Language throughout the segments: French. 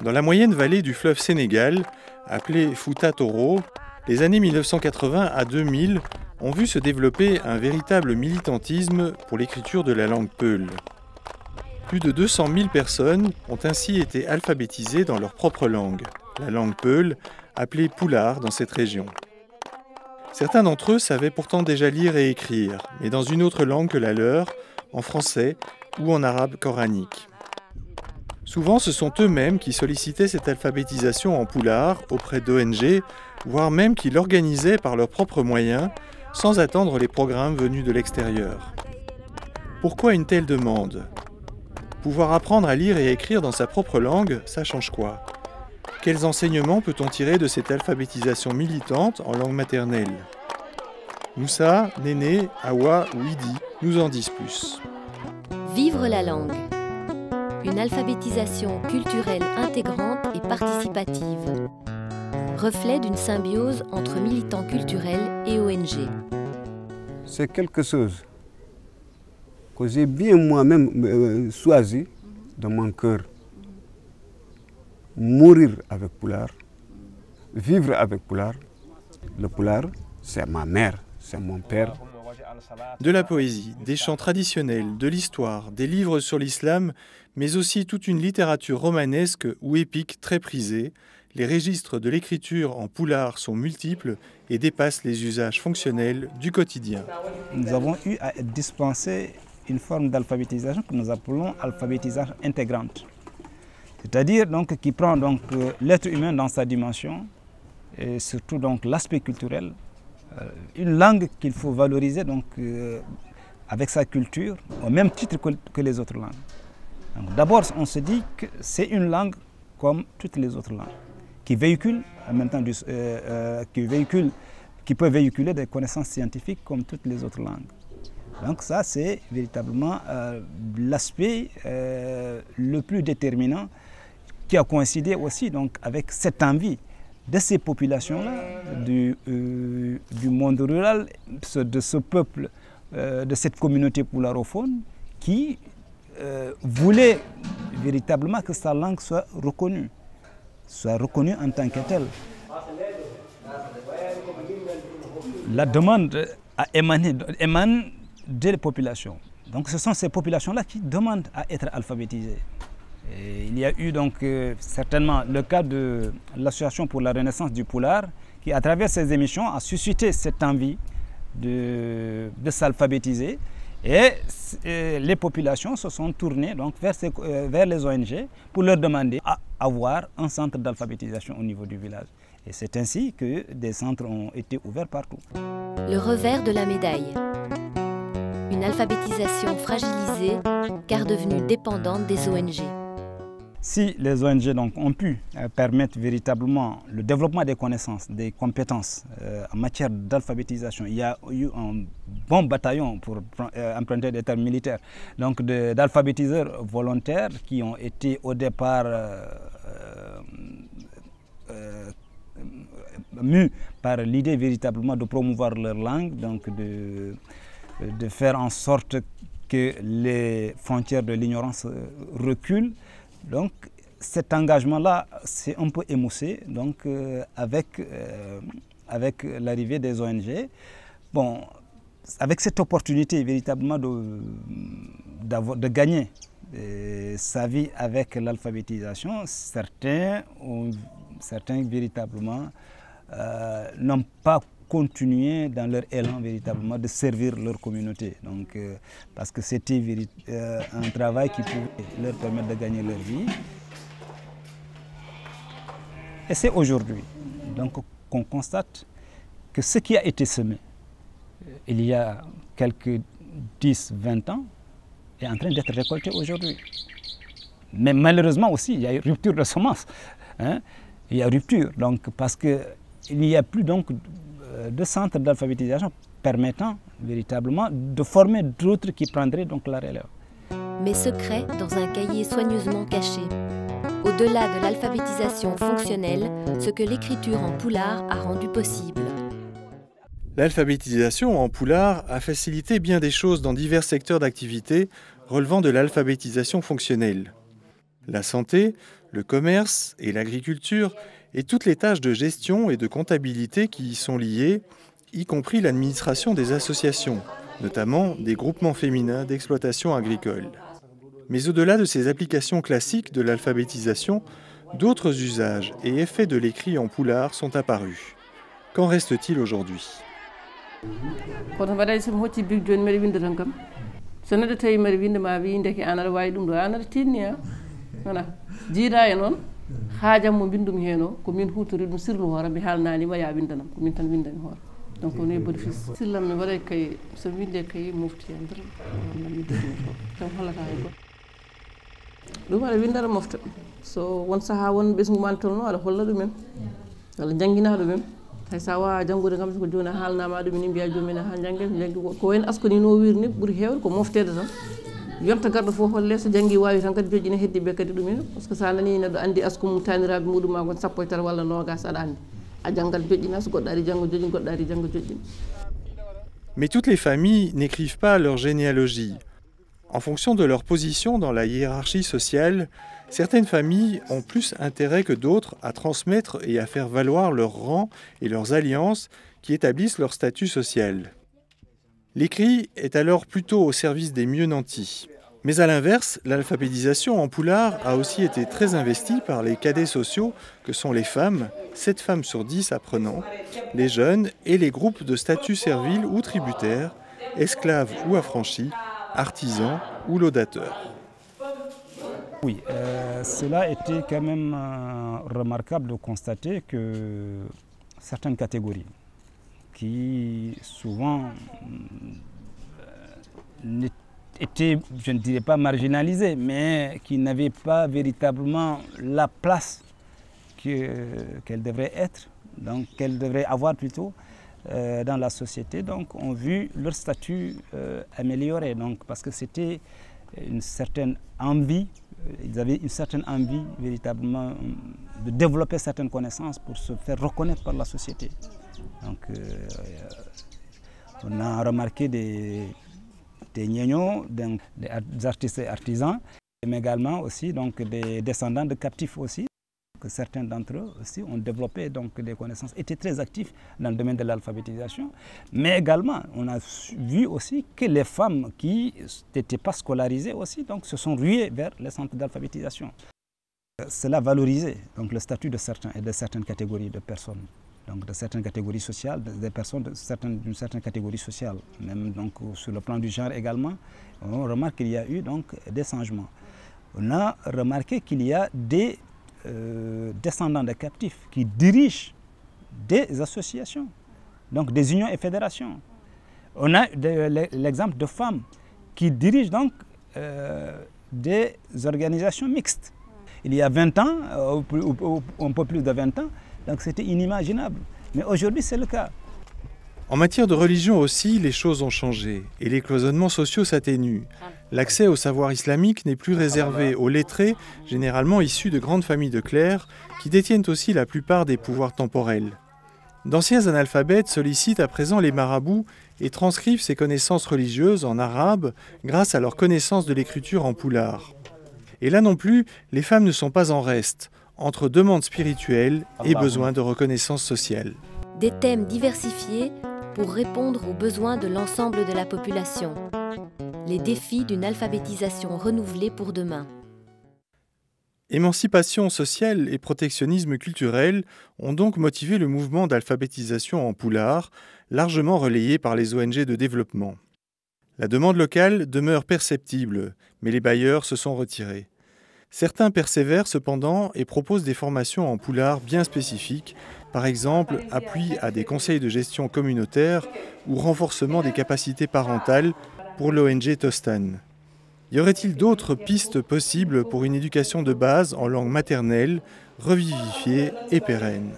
Dans la moyenne vallée du fleuve Sénégal, appelée Fouta Toro, les années 1980 à 2000 ont vu se développer un véritable militantisme pour l'écriture de la langue peul. Plus de 200 000 personnes ont ainsi été alphabétisées dans leur propre langue, la langue peul, appelée Pulaar dans cette région. Certains d'entre eux savaient pourtant déjà lire et écrire, mais dans une autre langue que la leur, en français ou en arabe coranique. Souvent, ce sont eux-mêmes qui sollicitaient cette alphabétisation en Pulaar auprès d'ONG, voire même qui l'organisaient par leurs propres moyens, sans attendre les programmes venus de l'extérieur. Pourquoi une telle demande ? Pouvoir apprendre à lire et écrire dans sa propre langue, ça change quoi ? Quels enseignements peut-on tirer de cette alphabétisation militante en langue maternelle ? Moussa, Néné, Awa ou Idi nous en disent plus. Vivre la langue. Une alphabétisation culturelle intégrante et participative. Reflet d'une symbiose entre militants culturels et ONG. C'est quelque chose que j'ai bien moi-même choisi dans mon cœur. Mourir avec Pulaar, vivre avec Pulaar. Le Pulaar, c'est ma mère, c'est mon père. De la poésie, des chants traditionnels, de l'histoire, des livres sur l'islam, mais aussi toute une littérature romanesque ou épique très prisée, les registres de l'écriture en Pulaar sont multiples et dépassent les usages fonctionnels du quotidien. Nous avons eu à dispenser une forme d'alphabétisation que nous appelons alphabétisation intégrante. C'est-à-dire donc, qui prend donc, l'être humain dans sa dimension et surtout donc, l'aspect culturel. Une langue qu'il faut valoriser donc, avec sa culture au même titre que les autres langues. D'abord, on se dit que c'est une langue comme toutes les autres langues, qui véhicule en même temps qui peut véhiculer des connaissances scientifiques comme toutes les autres langues. Donc ça, c'est véritablement l'aspect le plus déterminant qui a coïncidé aussi donc, avec cette envie de ces populations-là, du monde rural, de ce peuple, de cette communauté poularophone qui voulait véritablement que sa langue soit reconnue en tant que telle. La demande émane des populations. Donc ce sont ces populations-là qui demandent à être alphabétisées. Et il y a eu donc certainement le cas de l'Association pour la Renaissance du Pulaar qui, à travers ses émissions, a suscité cette envie de s'alphabétiser. Et les populations se sont tournées donc, vers les ONG pour leur demander à avoir un centre d'alphabétisation au niveau du village. Et c'est ainsi que des centres ont été ouverts partout. Le revers de la médaille. Une alphabétisation fragilisée car devenue dépendante des ONG. Si les ONG donc, ont pu permettre véritablement le développement des connaissances, des compétences en matière d'alphabétisation, il y a eu un bon bataillon, pour emprunter des termes militaires, d'alphabétiseurs volontaires qui ont été au départ mus par l'idée véritablement de promouvoir leur langue, donc de faire en sorte que les frontières de l'ignorance reculent. Donc cet engagement-là s'est un peu émoussé donc, avec l'arrivée des ONG. Bon, avec cette opportunité véritablement de gagner sa vie avec l'alphabétisation, certains véritablement n'ont pas continué dans leur élan véritablement de servir leur communauté. Donc, parce que c'était un travail qui pouvait leur permettre de gagner leur vie. Et c'est aujourd'hui qu'on constate que ce qui a été semé il y a quelques 10-20 ans est en train d'être récolté aujourd'hui. Mais malheureusement aussi, il y a une rupture de semences. Hein? Il y a rupture, donc, parce qu'il n'y a plus donc, de centres d'alphabétisation permettant véritablement de former d'autres qui prendraient donc la relève. Mais secret dans un cahier soigneusement caché. Au-delà de l'alphabétisation fonctionnelle, ce que l'écriture en Pulaar a rendu possible. L'alphabétisation en Pulaar a facilité bien des choses dans divers secteurs d'activité relevant de l'alphabétisation fonctionnelle. La santé, le commerce et l'agriculture et toutes les tâches de gestion et de comptabilité qui y sont liées, y compris l'administration des associations, notamment des groupements féminins d'exploitation agricole. Mais au-delà de ces applications classiques de l'alphabétisation, d'autres usages et effets de l'écrit en poulard sont apparus. Qu'en reste-t-il aujourd'hui ? Donc on est bénéfice. Si la me voilà que ce vide que mufti andra on mi de tam hala ka ko dum ala windara mofta so won saha won bes ngum antolno ala holla dum en wala jangina dum en tay sawa jangude ngam ko jona halna ma dum ni biya jomina ha jangel jangi ko en askoni no wirni buri hewde ko moftede tan yonta gardo fo holle so jangi wawi tan kadi jojjina heddi be kadi dum en parce que sa nani ne do andi askum tanirabe mudum ma gon sappo tar wala nogas ada andi. Mais toutes les familles n'écrivent pas leur généalogie. En fonction de leur position dans la hiérarchie sociale, certaines familles ont plus intérêt que d'autres à transmettre et à faire valoir leurs rangs et leurs alliances qui établissent leur statut social. L'écrit est alors plutôt au service des mieux nantis. Mais à l'inverse, l'alphabétisation en poulard a aussi été très investie par les cadets sociaux que sont les femmes, 7 femmes sur 10 apprenants, les jeunes et les groupes de statut servile ou tributaire, esclaves ou affranchis, artisans ou laudateurs. Oui, cela était quand même remarquable de constater que certaines catégories qui souvent étaient, je ne dirais pas marginalisées, mais qui n'avaient pas véritablement la place qu'elles devraient être, donc qu'elles devraient avoir plutôt dans la société, donc ont vu leur statut amélioré, donc parce que c'était une certaine envie, ils avaient une certaine envie véritablement de développer certaines connaissances pour se faire reconnaître par la société. Donc on a remarqué des gnagnos, des artistes et artisans, mais également aussi donc des descendants de captifs aussi, que certains d'entre eux aussi ont développé donc des connaissances, étaient très actifs dans le domaine de l'alphabétisation, mais également on a vu aussi que les femmes qui n'étaient pas scolarisées aussi donc se sont ruées vers les centres d'alphabétisation. Cela valorisait donc le statut de certains et de certaines catégories de personnes. Donc de certaines catégories sociales, des personnes d'une certaine catégorie sociale, même donc sur le plan du genre également, on remarque qu'il y a eu donc des changements. On a remarqué qu'il y a des descendants de captifs qui dirigent des associations, donc des unions et fédérations. On a l'exemple de femmes qui dirigent donc des organisations mixtes. Il y a 20 ans, ou un peu plus de 20 ans, donc c'était inimaginable. Mais aujourd'hui, c'est le cas. En matière de religion aussi, les choses ont changé et les cloisonnements sociaux s'atténuent. L'accès au savoir islamique n'est plus réservé aux lettrés, généralement issus de grandes familles de clercs, qui détiennent aussi la plupart des pouvoirs temporels. D'anciens analphabètes sollicitent à présent les marabouts et transcrivent ces connaissances religieuses en arabe grâce à leur connaissance de l'écriture en poulard. Et là non plus, les femmes ne sont pas en reste, entre demandes spirituelles et besoins de reconnaissance sociale. Des thèmes diversifiés pour répondre aux besoins de l'ensemble de la population. Les défis d'une alphabétisation renouvelée pour demain. Émancipation sociale et protectionnisme culturel ont donc motivé le mouvement d'alphabétisation en poulard, largement relayé par les ONG de développement. La demande locale demeure perceptible, mais les bailleurs se sont retirés. Certains persévèrent cependant et proposent des formations en poulard bien spécifiques, par exemple appui à des conseils de gestion communautaires ou renforcement des capacités parentales pour l'ONG Tostan. Y aurait-il d'autres pistes possibles pour une éducation de base en langue maternelle, revivifiée et pérenne?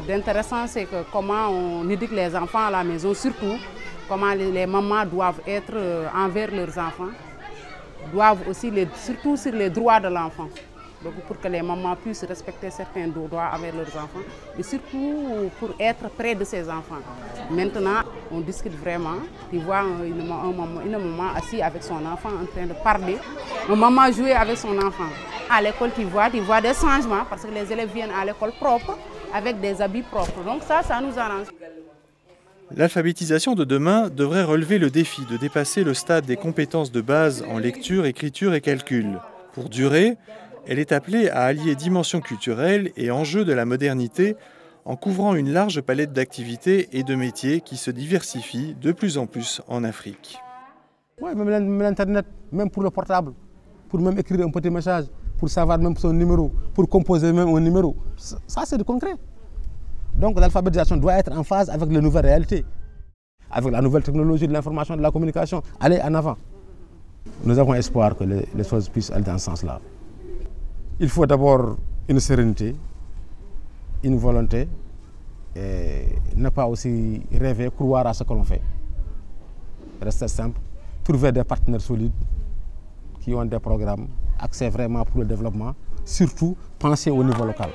L'intéressant, c'est que comment on éduque les enfants à la maison, surtout comment les mamans doivent être envers leurs enfants, doivent aussi, surtout sur les droits de l'enfant. Donc pour que les mamans puissent respecter certains droits avec leurs enfants et surtout pour être près de ces enfants. Maintenant, on discute vraiment. Tu vois une maman assise avec son enfant en train de parler, une maman jouer avec son enfant. À l'école, tu vois des changements parce que les élèves viennent à l'école propre avec des habits propres. Donc ça nous arrange. L'alphabétisation de demain devrait relever le défi de dépasser le stade des compétences de base en lecture, écriture et calcul. Pour durer, elle est appelée à allier dimension culturelle et enjeux de la modernité en couvrant une large palette d'activités et de métiers qui se diversifient de plus en plus en Afrique. Oui, même l'Internet, même pour le portable, pour même écrire un petit message, pour savoir même son numéro, pour composer même un numéro, ça c'est du concret. Donc l'alphabétisation doit être en phase avec les nouvelles réalités, avec la nouvelle technologie de l'information et de la communication. Allez en avant. Nous avons espoir que les choses puissent aller dans ce sens-là. Il faut d'abord une sérénité, une volonté, et ne pas aussi rêver, croire à ce que l'on fait. Rester simple, trouver des partenaires solides qui ont des programmes, accès vraiment pour le développement, surtout penser au niveau local.